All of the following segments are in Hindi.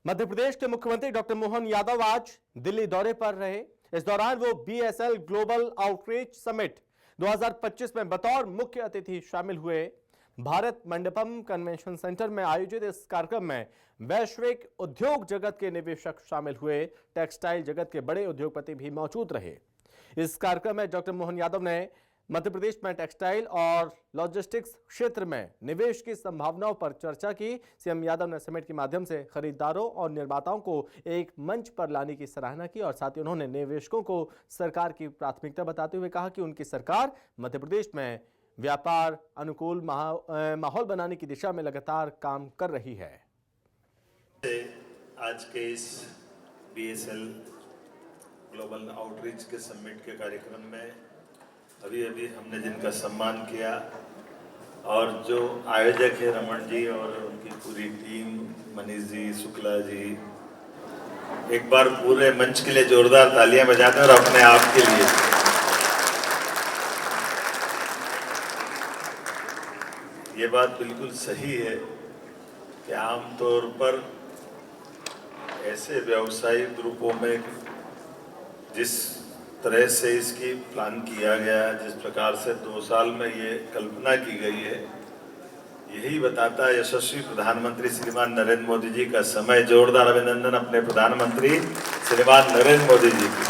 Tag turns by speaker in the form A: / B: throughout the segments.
A: मध्य प्रदेश के मुख्यमंत्री डॉक्टर मोहन यादव आज दिल्ली दौरे पर रहे। इस दौरान वो BSL ग्लोबल आउटरीच समिट 2025 में बतौर मुख्य अतिथि शामिल हुए। भारत मंडपम कन्वेंशन सेंटर में आयोजित इस कार्यक्रम में वैश्विक उद्योग जगत के निवेशक शामिल हुए। टेक्सटाइल जगत के बड़े उद्योगपति भी मौजूद रहे। इस कार्यक्रम में डॉक्टर मोहन यादव ने मध्य प्रदेश में टेक्सटाइल और लॉजिस्टिक्स क्षेत्र में निवेश की संभावनाओं पर चर्चा की। सीएम यादव ने समिट के माध्यम से खरीदारों और निर्माताओं को एक मंच पर लाने की सराहना की और साथ ही उन्होंने निवेशकों को सरकार की प्राथमिकता बताते हुए कहा कि उनकी सरकार मध्य प्रदेश में व्यापार अनुकूल माहौल बनाने की दिशा में लगातार काम कर रही है।
B: आज के इस BSL ग्लोबल आउटरीच के समिट के कार्यक्रम में अभी हमने जिनका सम्मान किया और जो आयोजक है रमन जी और उनकी पूरी टीम, मनीष जी, शुक्ला जी, एक बार पूरे मंच के लिए जोरदार तालियां बजाते हैं और अपने आप के लिए। ये बात बिल्कुल सही है कि आमतौर पर ऐसे व्यवसायिक ग्रुपों में जिस तरह से इसकी प्लान किया गया, जिस प्रकार से 2 साल में ये कल्पना की गई है, यही बताता है यशस्वी प्रधानमंत्री श्रीमान नरेंद्र मोदी जी का समय। जोरदार अभिनंदन अपने प्रधानमंत्री श्रीमान नरेंद्र मोदी जी की।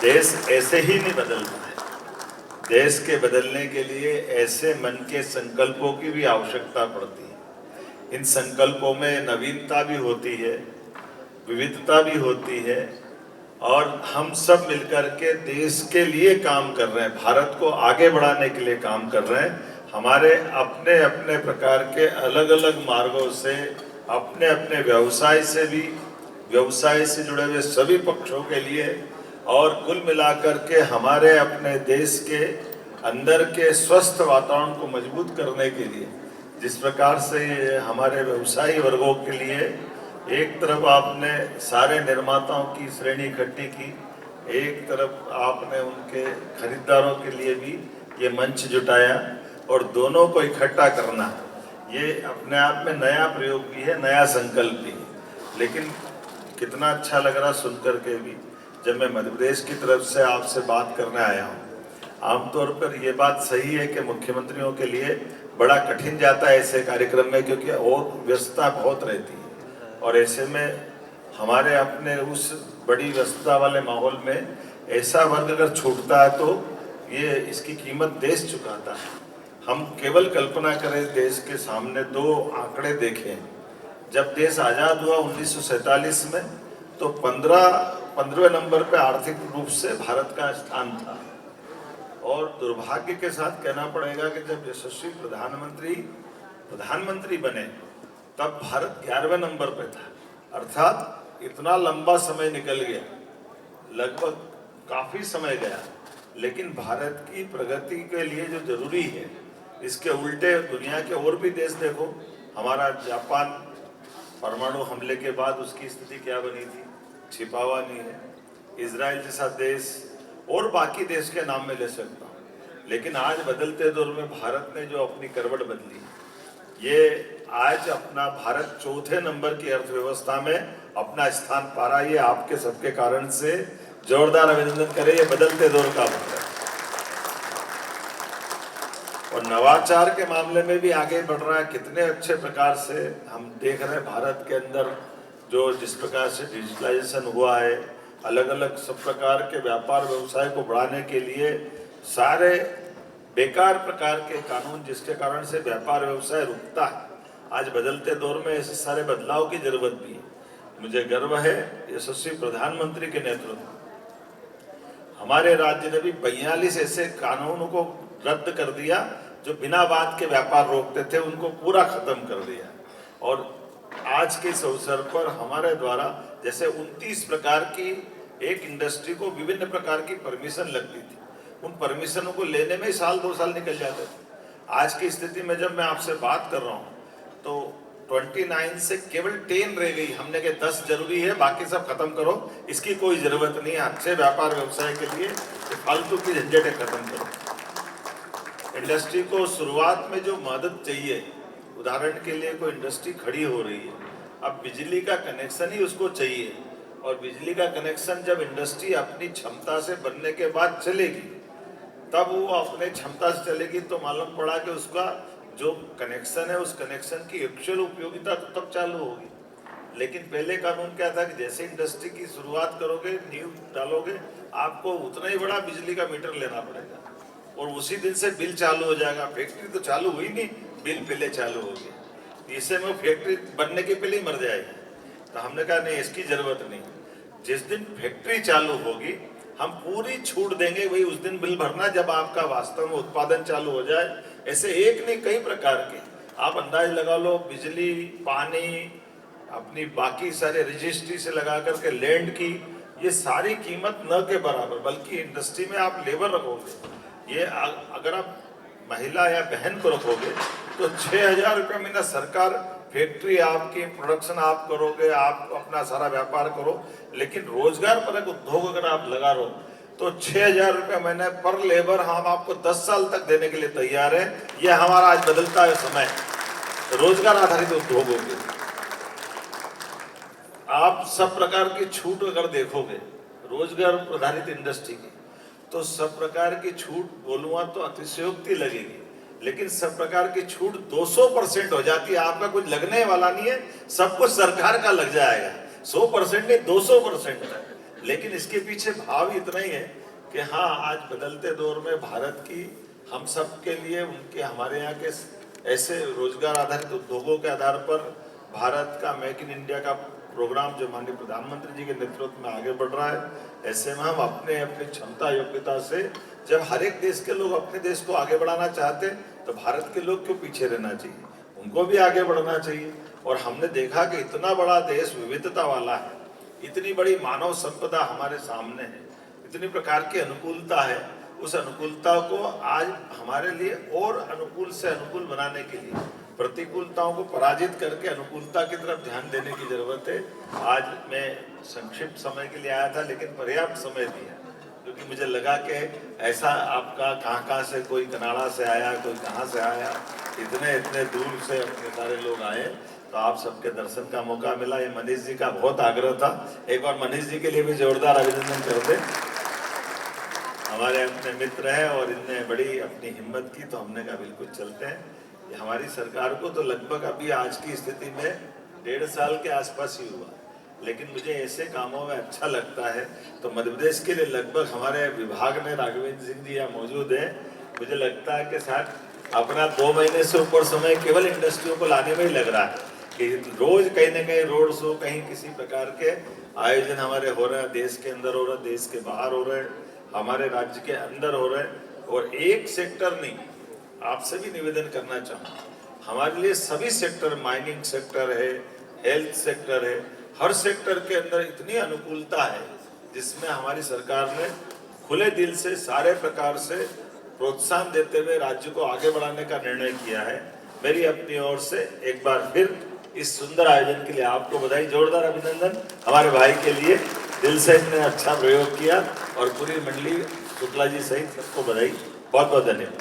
B: देश ऐसे ही नहीं बदलता है, देश के बदलने के लिए ऐसे मन के संकल्पों की भी आवश्यकता पड़ती है। इन संकल्पों में नवीनता भी होती है, विविधता भी होती है और हम सब मिलकर के देश के लिए काम कर रहे हैं, भारत को आगे बढ़ाने के लिए काम कर रहे हैं। हमारे अपने अपने प्रकार के अलग अलग मार्गों से, अपने अपने व्यवसाय से भी, व्यवसाय से जुड़े हुए सभी पक्षों के लिए और कुल मिलाकर के हमारे अपने देश के अंदर के स्वस्थ वातावरण को मजबूत करने के लिए, जिस प्रकार से हमारे व्यवसायी वर्गों के लिए एक तरफ आपने सारे निर्माताओं की श्रेणी इकट्ठी की, एक तरफ आपने उनके खरीदारों के लिए भी ये मंच जुटाया और दोनों को इकट्ठा करना, ये अपने आप में नया प्रयोग भी है, नया संकल्प भी है। लेकिन कितना अच्छा लग रहा सुनकर के भी, जब मैं मध्य प्रदेश की तरफ से आपसे बात करने आया हूँ। आमतौर पर ये बात सही है कि मुख्यमंत्रियों के लिए बड़ा कठिन जाता है ऐसे कार्यक्रम में, क्योंकि और व्यस्तता बहुत रहती है और ऐसे में हमारे अपने उस बड़ी व्यस्तता वाले माहौल में ऐसा वर्ग अगर छूटता है तो ये इसकी कीमत देश चुकाता है। हम केवल कल्पना करें, देश के सामने 2 आंकड़े देखें। जब देश आज़ाद हुआ 1947 में तो 15वें नंबर पे आर्थिक रूप से भारत का स्थान था और दुर्भाग्य के साथ कहना पड़ेगा कि जब यशस्वी प्रधानमंत्री बने तब भारत 11वें नंबर पे था। अर्थात इतना लंबा समय निकल गया, लगभग काफी समय गया, लेकिन भारत की प्रगति के लिए जो जरूरी है, इसके उल्टे दुनिया के और भी देश देखो। हमारा जापान परमाणु हमले के बाद उसकी स्थिति क्या बनी थी, छिपा हुआ नहीं है। इजराइल जैसा देश और बाकी देश के नाम में ले सकता हूँ। लेकिन आज बदलते दौर में भारत ने जो अपनी करवट बदली, ये आज अपना भारत 4थे नंबर की अर्थव्यवस्था में अपना स्थान पा रहा है। ये आपके सबके कारण से जोरदार अभिनंदन करें, ये बदलते दौर का मतलब है। और नवाचार के मामले में भी आगे बढ़ रहा है। कितने अच्छे प्रकार से हम देख रहे हैं भारत के अंदर जो जिस प्रकार से डिजिटलाइजेशन हुआ है, अलग अलग सब प्रकार के व्यापार व्यवसाय को बढ़ाने के लिए सारे बेकार प्रकार के कानून जिसके कारण से व्यापार व्यवसाय रुकता है, आज बदलते दौर में ऐसे सारे बदलाव की जरूरत भी है। मुझे गर्व है यशस्वी प्रधानमंत्री के नेतृत्व में हमारे राज्य ने भी 42 ऐसे कानूनों को रद्द कर दिया जो बिना बात के व्यापार रोकते थे, उनको पूरा खत्म कर दिया। और आज के इस अवसर पर हमारे द्वारा जैसे 29 प्रकार की एक इंडस्ट्री को विभिन्न प्रकार की परमिशन लगती थी, उन परमिशनों को लेने में 1-2 साल निकल जाते थे। आज की स्थिति में जब मैं आपसे बात कर रहा हूँ तो 29 से केवल 10 रह गई। हमने कहा 10 जरूरी है, बाकी सब खत्म करो, इसकी कोई जरूरत नहीं है। अच्छे व्यापार व्यवसाय के लिए फालतू की झंझटें खत्म करो। इंडस्ट्री को शुरुआत में जो मदद चाहिए, उदाहरण के लिए कोई इंडस्ट्री खड़ी हो रही है अब बिजली का कनेक्शन ही उसको चाहिए, और बिजली का कनेक्शन जब इंडस्ट्री अपनी क्षमता से बनने के बाद चलेगी, तब वो अपने क्षमता से चलेगी, तो मालूम पड़ा कि उसका जो कनेक्शन है उस कनेक्शन की एक्चुअल उपयोगिता तो तब चालू होगी। लेकिन पहले कानून क्या था कि जैसे इंडस्ट्री की शुरुआत करोगे, नींव डालोगे, आपको उतना ही बड़ा बिजली का मीटर लेना पड़ेगा और उसी दिन से बिल चालू हो जाएगा। फैक्ट्री तो चालू हुई नहीं, बिल पहले चालू हो गया, इससे में फैक्ट्री बनने के पहले ही मर जाएगी। तो हमने कहा नहीं, इसकी जरूरत नहीं। जिस दिन फैक्ट्री चालू होगी हम पूरी छूट देंगे, वही उस दिन बिल भरना जब आपका वास्तव में उत्पादन चालू हो जाए। ऐसे एक नहीं कई प्रकार के आप अंदाज लगा लो, बिजली, पानी, अपनी बाकी सारे रजिस्ट्री से लगा करके लैंड की, ये सारी कीमत न के बराबर, बल्कि इंडस्ट्री में आप लेबर रखोगे, ये अगर आप महिला या बहन को रखोगे तो 6,000 रुपये महीना सरकार, फैक्ट्री आपकी, प्रोडक्शन आप करोगे, आप अपना सारा व्यापार करो, लेकिन रोजगार परक उद्योग अगर आप लगा रहो तो 6,000 रुपये महीने पर लेबर हम आपको 10 साल तक देने के लिए तैयार है। यह हमारा आज बदलता है समय, रोजगार आधारित उद्योगों के आप सब प्रकार की छूट अगर देखोगे रोजगार आधारित इंडस्ट्री की, तो सब प्रकार की छूट बोलूँगा तो अतिशयोक्ति लगेगी, लेकिन सब प्रकार की छूट 200% हो जाती है। आपका कुछ लगने वाला नहीं है, सब कुछ सरकार का लग जाएगा, 100% नहीं 200%। लेकिन इसके पीछे भाव इतना ही है कि हाँ, आज बदलते दौर में भारत की हम सब के लिए उनके हमारे यहाँ के ऐसे रोजगार आधारित उद्योगों के आधार पर भारत का मेक इन इंडिया का प्रोग्राम जो माननीय प्रधानमंत्री जी के नेतृत्व में आगे बढ़ रहा है, ऐसे में हम अपने अपनी क्षमता योग्यता से, जब हर एक देश के लोग अपने देश को आगे बढ़ाना चाहते हैं तो भारत के लोग क्यों पीछे रहना चाहिए, उनको भी आगे बढ़ना चाहिए। और हमने देखा कि इतना बड़ा देश विविधता वाला है, इतनी बड़ी मानव संपदा हमारे सामने है, इतनी प्रकार की अनुकूलता है, उस अनुकूलता को आज हमारे लिए और अनुकूल से अनुकूल बनाने के लिए प्रतिकूलताओं को पराजित करके अनुकूलता की तरफ ध्यान देने की जरूरत है। आज मैं संक्षिप्त समय के लिए आया था, लेकिन पर्याप्त समय दिया, क्योंकि मुझे लगा कि ऐसा आपका कहाँ से, कोई कनाडा से आया, कोई कहाँ से आया, इतने दूर से अपने सारे लोग आए, तो आप सबके दर्शन का मौका मिला। ये मनीष जी का बहुत आग्रह था, एक बार मनीष जी के लिए भी जोरदार अभिनंदन करते। हमारे अपने मित्र हैं और इनने बड़ी अपनी हिम्मत की, तो हमने कहा बिल्कुल चलते हैं। हमारी सरकार को तो लगभग अभी आज की स्थिति में 1.5 साल के आसपास ही हुआ, लेकिन मुझे ऐसे कामों में अच्छा लगता है। तो मध्य प्रदेश के लिए लगभग हमारे विभाग में राघवेंद्र सिंह जी यहाँ मौजूद है, मुझे लगता है कि शायद अपना 2 महीने से ऊपर समय केवल इंडस्ट्रियों को लाने में ही लग रहा है कि रोज कहीं ना कहीं रोड शो, कहीं किसी प्रकार के आयोजन हमारे हो रहे हैं, देश के अंदर हो रहे हैं, देश के बाहर हो रहे हैं, हमारे राज्य के अंदर हो रहे हैं। और एक सेक्टर नहीं, आपसे भी निवेदन करना चाहूँगा, हमारे लिए सभी सेक्टर, माइनिंग सेक्टर है, हेल्थ सेक्टर है, हर सेक्टर के अंदर इतनी अनुकूलता है जिसमें हमारी सरकार ने खुले दिल से सारे प्रकार से प्रोत्साहन देते हुए राज्य को आगे बढ़ाने का निर्णय किया है। मेरी अपनी ओर से एक बार फिर इस सुंदर आयोजन के लिए आपको बधाई, जोरदार अभिनंदन। हमारे भाई के लिए दिल से इतने अच्छा प्रयोग किया और पूरी मंडली शुक्ला जी सहित सबको बधाई, बहुत बहुत धन्यवाद।